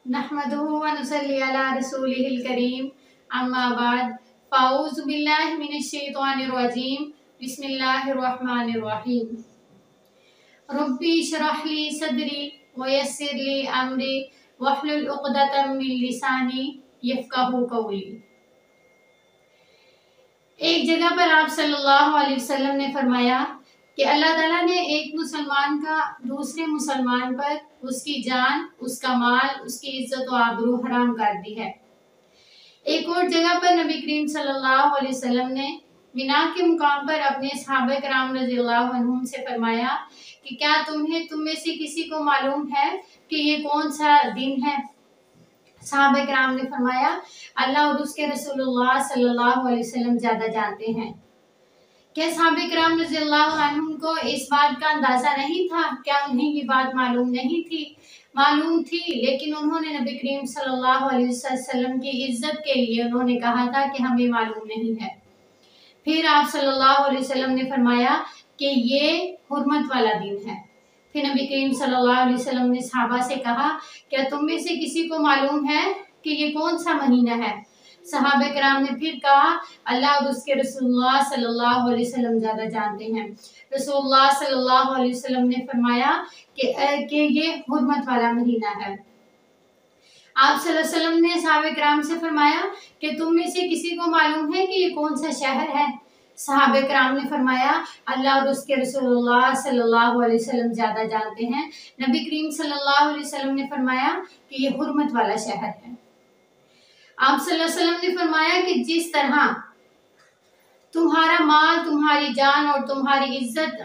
नहमदुहु व नुसल्ली अला रसूलिहिल करीम अम्मा बाद फ़ाऊज़ु बिल्लाहि मिनश शैतानिर रजीम बिस्मिल्लाहिर रहमानिर रहीम रब्बी इश्रह ली सदरी व यस्सिर ली अमरी वहलुल उक़दतम मिन लिसानी यफ़क़हू क़ौली। एक जगह पर आप सल्लल्लाहु अलैहि वसल्लम ने फरमाया कि अल्लाह ताला ने एक मुसलमान का दूसरे मुसलमान पर उसकी जान, उसका माल, उसकी इज्जत और आबरू हराम कर दी है। एक और जगह पर नबी करीम सल्लल्लाहु अलैहि वसल्लम ने मिना के मुकाम पर अपने सहाबा कराम रज़ियल्लाहु अन्हुम से फरमाया कि क्या तुम में से किसी को मालूम है कि ये कौन सा दिन है? सहाबा कराम ने फरमाया अल्लाह और उसके रसूलुल्लाह सल्लल्लाहु अलैहि वसल्लम ज्यादा जानते हैं। क्या सहाबा कराम रज़ियल्लाहु अन्हुम को इस बात का अंदाजा नहीं था? क्या उन्हें ये बात मालूम नहीं थी? मालूम थी, लेकिन उन्होंने नबी करीम सल्लल्लाहु अलैहि वसल्लम की इज्जत के लिए उन्होंने कहा था कि हमें मालूम नहीं है। फिर आप सल्लल्लाहु अलैहि वसल्लम ने फरमाया कि ये हुर्मत वाला दिन है। फिर नबी करीम सल्लल्लाहु अलैहि वसल्लम ने सहाबा से कहा क्या तुम में से किसी को मालूम है कि ये कौन सा महीना है? सहाबा कराम ने फिर कहा अल्लाह और उसके रसूलुल्लाह सल्लल्लाहु अलैहि वसल्लम ज्यादा जानते हैं। रसूलुल्लाह सल्लल्लाहु अलैहि वसल्लम ने फरमाया कि ये हुर्मत वाला महीना है। आप सल्लल्लाहु अलैहि वसल्लम ने सहाबा कराम से फरमाया कि तुम में से किसी को मालूम है कि ये कौन सा शहर है? सहाबा कराम ने फरमाया अल्लाह और उसके रसूलुल्लाह सल्लल्लाहु अलैहि वसल्लम ज्यादा जानते हैं। नबी करीम सल्लल्लाहु अलैहि वसल्लम ने फरमाया कि ये हुर्मत वाला शहर है। आप सल्लल्लाहु अलैहि वसल्लम ने फरमाया कि जिस तरह तुम्हारा माल, तुम्हारी जान और तुम्हारी इज्जत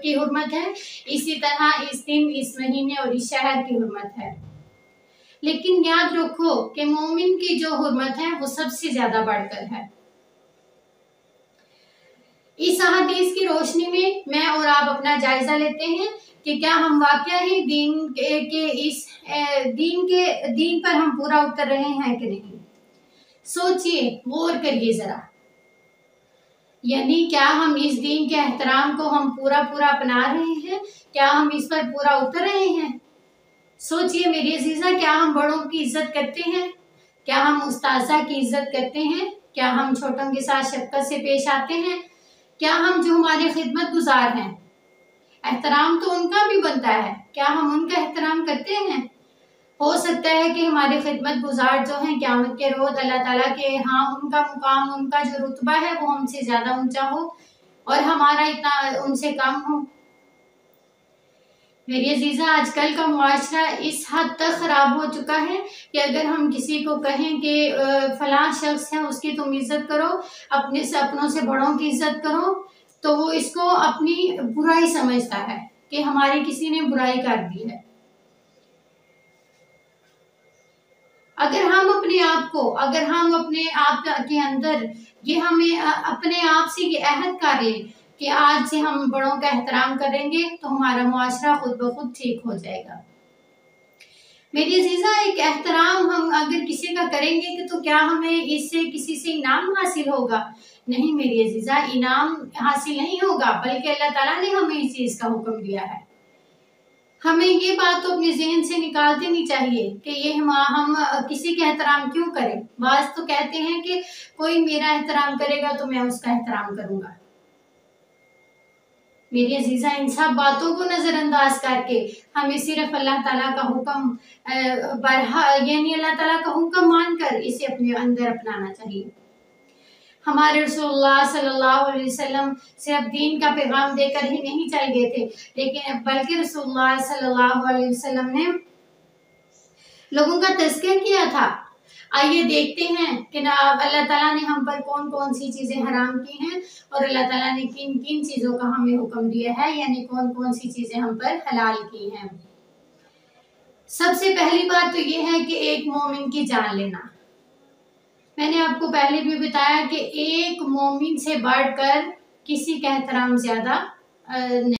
की हुर्मत है, इसी तरह इस दिन, इस महीने और इस शहर की हुर्मत है। लेकिन याद रखो कि मोमिन की जो हुर्मत है वो सबसे ज्यादा बढ़कर है। इस हदीस की रोशनी में मैं और आप अपना जायजा लेते हैं कि क्या हम वाकया ही दीन पर हम पूरा उतर रहे हैं कि नहीं। सोचिए, गौर करिए जरा। यानी क्या हम इस दीन के एहतराम को हम पूरा अपना रहे हैं? क्या हम इस पर पूरा उतर रहे हैं? सोचिए मेरी अजीजा, क्या हम बड़ों की इज्जत करते हैं? क्या हम उस्ताजा की इज्जत करते हैं? क्या हम छोटों के साथ शफ़क़त से पेश आते हैं? क्या हम जो हमारे खिदमत गुजार हैं, एहतराम तो उनका भी बनता है, क्या हम उनका एहतराम करते हैं? हो सकता है कि हमारे खिदमत गुजार जो हैं क़यामत के रोज़ अल्लाह ताला के यहाँ उनका मुकाम, उनका जो रुतबा है वो हमसे ज़्यादा ऊंचा हो और हमारा इतना उनसे कम हो। मेरी अजीज़ा, आजकल का मुआशरा इस हद तक ख़राब हो चुका है कि अगर हम किसी को कहें कि फ़लाँ शख्स है उसकी तुम इज़्ज़त करो, अपने से अपनों से बड़ों की इज़्ज़त करो, तो वो इसको अपनी बुराई समझता है कि हमारी किसी ने बुराई कर दी है। अगर हम अपने आप के अंदर ये हमें अपने आप से ये अहद कर लें कि आज से हम बड़ों का एहतराम करेंगे तो हमारा मुआशरा खुद ब खुद ठीक हो जाएगा। मेरी अजीजा, एक एहतराम हम अगर किसी का करेंगे कि तो क्या हमें इससे किसी से इनाम हासिल होगा? नहीं मेरी अजीजा, इनाम हासिल नहीं होगा, बल्कि अल्लाह ताला ने हमें इस चीज का हुक्म दिया है। हमें ये बात तो अपने ज़हन से निकाल देनी चाहिए कि ये हम किसी का एहतराम क्यों करें। बाज़ तो कहते हैं कि कोई मेरा एहतराम करेगा तो मैं उसका एहतराम करूंगा। मेरी अजीजा, इन सब बातों को नज़रअंदाज करके हमें सिर्फ अल्लाह ताला का हुक्म यानी अल्लाह ताला का हुक्म मानकर इसे अपने अंदर अपनाना चाहिए। हमारे रसूलुल्लाह सल्लल्लाहु अलैहि वसल्लम सिर्फ दीन का पैगाम देकर ही नहीं चल गए थे, लेकिन बल्कि रसूलुल्लाह सल्लल्लाहु अलैहि वसल्लम ने लोगों का तज़किया किया था। आइए देखते हैं कि अल्लाह ताला ने हम पर कौन कौन सी चीज़ें हराम की हैं और अल्लाह ताला ने किन किन चीज़ों का हमें हुक्म दिया है, यानी कौन कौन सी चीज़ें हम पर हलाल की हैं। सबसे पहली बात तो ये है कि एक मोमिन की जान लेना। मैंने आपको पहले भी बताया कि एक मोमिन से बढ़कर किसी का एहतराम ज्यादा